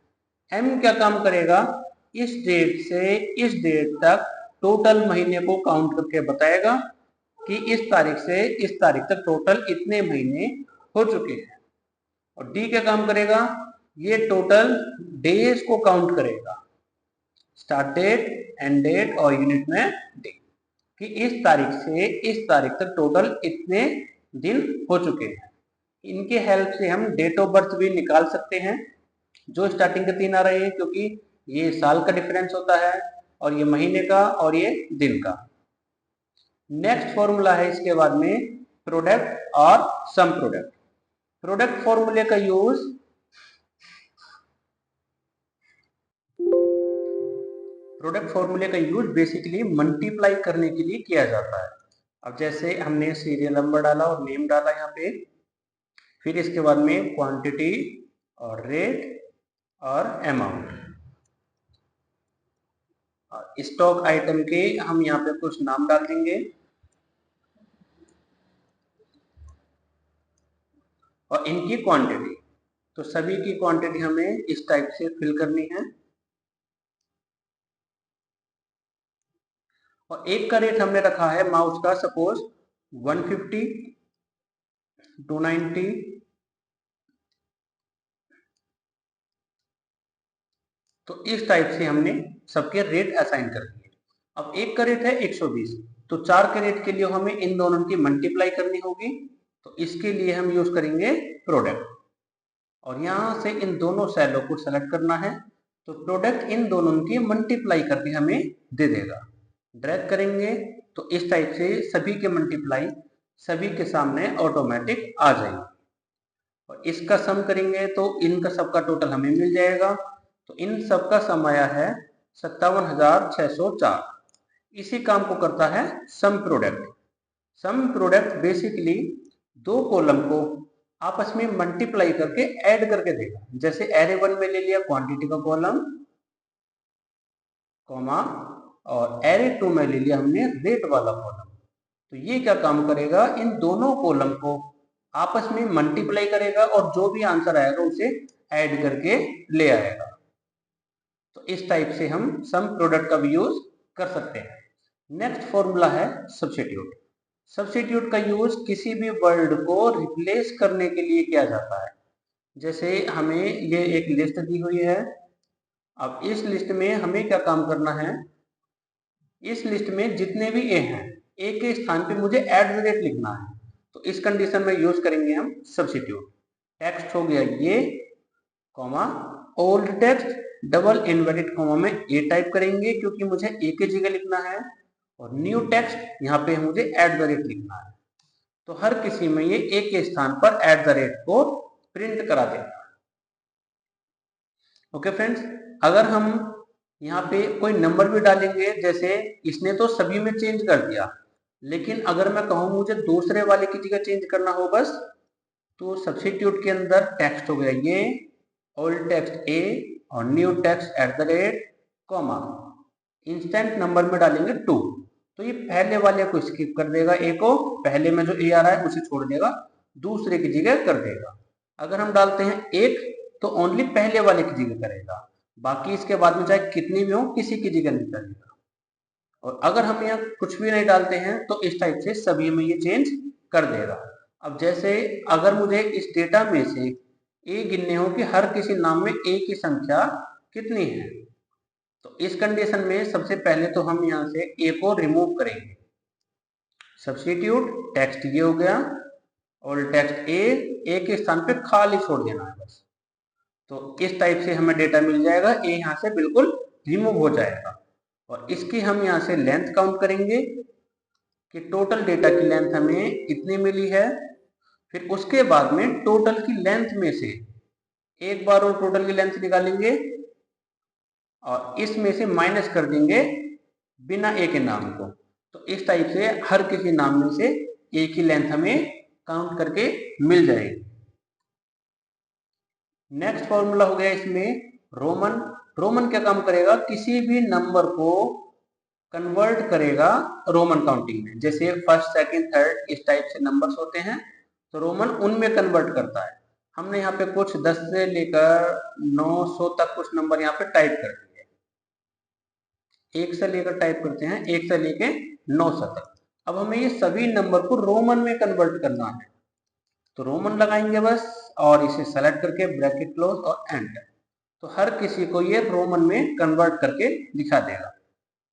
A: एम क्या काम करेगा, इस डेट से इस डेट तक टोटल महीने को काउंट करके बताएगा कि इस तारीख से इस तारीख तक टोटल इतने महीने हो चुके हैं। और डी क्या काम करेगा, ये टोटल डेज को काउंट करेगा। स्टार्ट डेट, एंड डेट और यूनिट में डे, कि इस तारीख से इस तारीख तक टोटल इतने दिन हो चुके हैं। इनके हेल्प से हम डेट ऑफ बर्थ भी निकाल सकते हैं, जो स्टार्टिंग के 3 आ रहे हैं, क्योंकि ये साल का डिफरेंस होता है और ये महीने का और ये दिन का। नेक्स्ट फॉर्मूला है इसके बाद में प्रोडक्ट और सम प्रोडक्ट। प्रोडक्ट फॉर्मूले का यूज बेसिकली मल्टीप्लाई करने के लिए किया जाता है। अब जैसे हमने सीरियल नंबर डाला और नेम डाला यहाँ पे, फिर इसके बाद में क्वांटिटी और रेट और अमाउंट। स्टॉक आइटम के हम यहाँ पे कुछ नाम डाल देंगे और इनकी क्वांटिटी, तो सभी की क्वांटिटी हमें इस टाइप से फिल करनी है। और एक का रेट हमने रखा है माउस का, सपोज 150, 290, तो इस टाइप से हमने सबके रेट असाइन कर दिए। अब एक का रेट है 120, तो 4 के रेट के लिए हमें इन दोनों की मल्टीप्लाई करनी होगी, तो इसके लिए हम यूज करेंगे प्रोडक्ट। और यहां से इन दोनों सेलों को सेलेक्ट करना है, तो प्रोडक्ट इन दोनों की मल्टीप्लाई करके हमें दे देगा। ड्रैग करेंगे तो इस टाइप से सभी के मल्टीप्लाई सभी के सामने ऑटोमेटिक आ जाएंगे। और इसका सम करेंगे तो इनका सबका टोटल हमें मिल जाएगा। तो इन सबका सम आया है 57,604। इसी काम को करता है some product. Some product basically दो कॉलम को आपस में मल्टीप्लाई करके ऐड करके देगा। जैसे एरे 1 में ले लिया क्वांटिटी का कॉलम कॉमा और एरे 2 में ले लिया हमने रेट वाला कॉलम। तो ये क्या काम करेगा, इन दोनों कॉलम को आपस में मल्टीप्लाई करेगा और जो भी आंसर आएगा उसे ऐड करके ले आएगा। तो इस टाइप से हम सम प्रोडक्ट का भी यूज कर सकते हैं। नेक्स्ट फॉर्मूला है सब्स्टिट्यूट। सब्स्टिट्यूट का यूज किसी भी वर्ड को रिप्लेस करने के लिए किया जाता है। जैसे हमें ये एक लिस्ट दी हुई है, अब इस लिस्ट में हमें क्या काम करना है, इस लिस्ट में जितने भी ए हैं, ए के स्थान पे मुझे एट द रेट लिखना है। तो इस कंडीशन में यूज करेंगे हम सब्स्टिट्यूट। टेक्स्ट हो गया ये comma old text double inverted comma में ए टाइप करेंगे क्योंकि मुझे ए की जगह लिखना है, और न्यू टेक्स्ट यहाँ पे मुझे एट द रेट लिखना है। तो हर किसी में ये ए के स्थान पर एट द रेट को प्रिंट करा देगा। ओके फ्रेंड्स, अगर हम यहाँ पे कोई नंबर भी डालेंगे, जैसे इसने तो सभी में चेंज कर दिया, लेकिन अगर मैं कहूँ मुझे दूसरे वाले की जगह चेंज करना हो बस, तो सब्स्टिट्यूट के अंदर टेक्स्ट हो गया ये ओल्ड टेक्स्ट ए और new text at the rate comma instant number में डालेंगे 2, तो ये पहले वाले को स्किप कर देगा, ए को पहले में जो ए आ रहा है उसे छोड़ देगा, दूसरे की जगह कर देगा। अगर हम डालते हैं 1 तो ओनली पहले वाले की जगह करेगा, बाकी इसके बाद में चाहे कितनी भी हो किसी की जगह नहीं करेगा। और अगर हम यहाँ कुछ भी नहीं डालते हैं तो इस टाइप से सभी में ये चेंज कर देगा। अब जैसे अगर मुझे इस डेटा में से ए गिनने हो कि हर किसी नाम में ए की संख्या कितनी है, तो इस कंडीशन में सबसे पहले तो हम यहाँ से ए को रिमूव करेंगे। सब्स्टिट्यूट टेक्स्ट ये हो गया और टेक्स्ट ए के स्थान पे खाली छोड़ देना है बस। तो इस टाइप से हमें डेटा मिल जाएगा, ए यहाँ से बिल्कुल रिमूव हो जाएगा। और इसकी हम यहाँ से लेंथ काउंट करेंगे कि टोटल डेटा की लेंथ हमें इतनी मिली है। फिर उसके बाद में टोटल की लेंथ में से एक बार और टोटल की लेंथ निकालेंगे और इसमें से माइनस कर देंगे बिना ए के नाम को। तो इस टाइप से हर किसी नाम में से ए की लेंथ हमें काउंट करके मिल जाएगी। नेक्स्ट फॉर्मूला हो गया इसमें रोमन। रोमन क्या काम करेगा, किसी भी नंबर को कन्वर्ट करेगा रोमन काउंटिंग में। जैसे फर्स्ट सेकंड थर्ड इस टाइप से नंबर्स होते हैं तो रोमन उनमें कन्वर्ट करता है। हमने यहाँ पे कुछ 10 से लेकर 900 तक कुछ नंबर यहाँ पे टाइप कर दिए, 1 से लेकर टाइप करते हैं 1 से लेकर 900 तक। अब हमें ये सभी नंबर को रोमन में कन्वर्ट करना है, तो रोमन लगाएंगे बस और इसे सेलेक्ट करके ब्रैकेट क्लोज और एंटर, तो हर किसी को ये रोमन में कन्वर्ट करके दिखा देगा।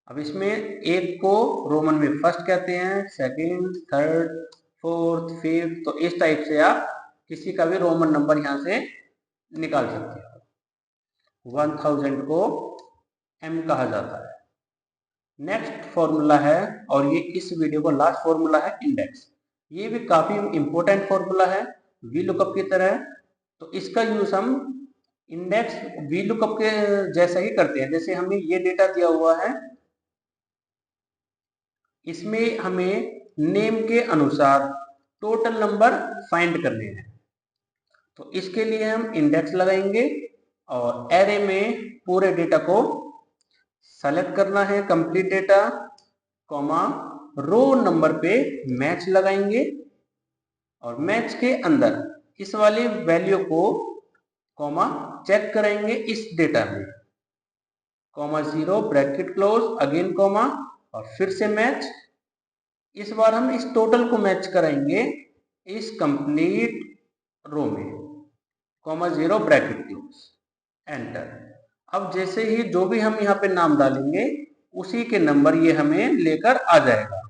A: अब इसमें एक को रोमन में फर्स्ट कहते हैं, सेकंड, थर्ड, फोर्थ, फिफ्थ, तो इस टाइप से आप किसी का भी रोमन नंबर यहाँ से निकाल सकते हो। 1000 को m कहा जाता है। नेक्स्ट फॉर्मूला है और ये इस वीडियो का लास्ट फॉर्मूला है इंडेक्स। ये भी काफी इंपॉर्टेंट फॉर्मूला है वी लुकअप की तरह। तो इसका यूज हम इंडेक्स वी लुकअप के जैसा ही करते हैं। जैसे हमें ये डेटा दिया हुआ है, इसमें हमें नेम के अनुसार टोटल नंबर फाइंड करने हैं, तो इसके लिए हम इंडेक्स लगाएंगे और एरे में पूरे डेटा को सेलेक्ट करना है, complete data, comma row number पे मैच लगाएंगे और मैच के अंदर इस वाली वैल्यू को कॉमा चेक करेंगे इस डेटा में, comma 0 bracket close again comma और फिर से मैच। इस बार हम इस टोटल को मैच कराएंगे इस कंप्लीट रो में, कॉमा 0 ब्रैकेट क्लोज एंटर। अब जैसे ही जो भी हम यहाँ पे नाम डालेंगे उसी के नंबर ये हमें लेकर आ जाएगा।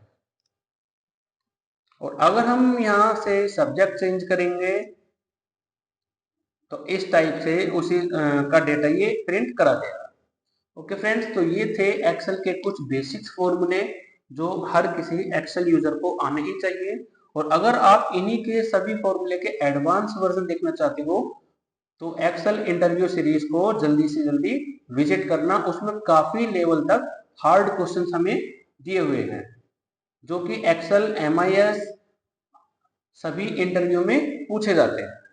A: और अगर हम यहाँ से सब्जेक्ट चेंज करेंगे तो इस टाइप से उसी का डेटा ये प्रिंट करा देगा। ओके फ्रेंड्स, तो ये थे एक्सेल के कुछ बेसिक्स फॉर्मूले जो हर किसी एक्सेल यूजर को आने ही चाहिए। और अगर आप इन्हीं के सभी फॉर्मूले के एडवांस वर्जन देखना चाहते हो तो एक्सेल इंटरव्यू सीरीज को जल्दी से जल्दी विजिट करना। उसमें काफी लेवल तक हार्ड क्वेश्चंस हमें दिए हुए हैं जो कि एक्सेल, MIS सभी इंटरव्यू में पूछे जाते हैं।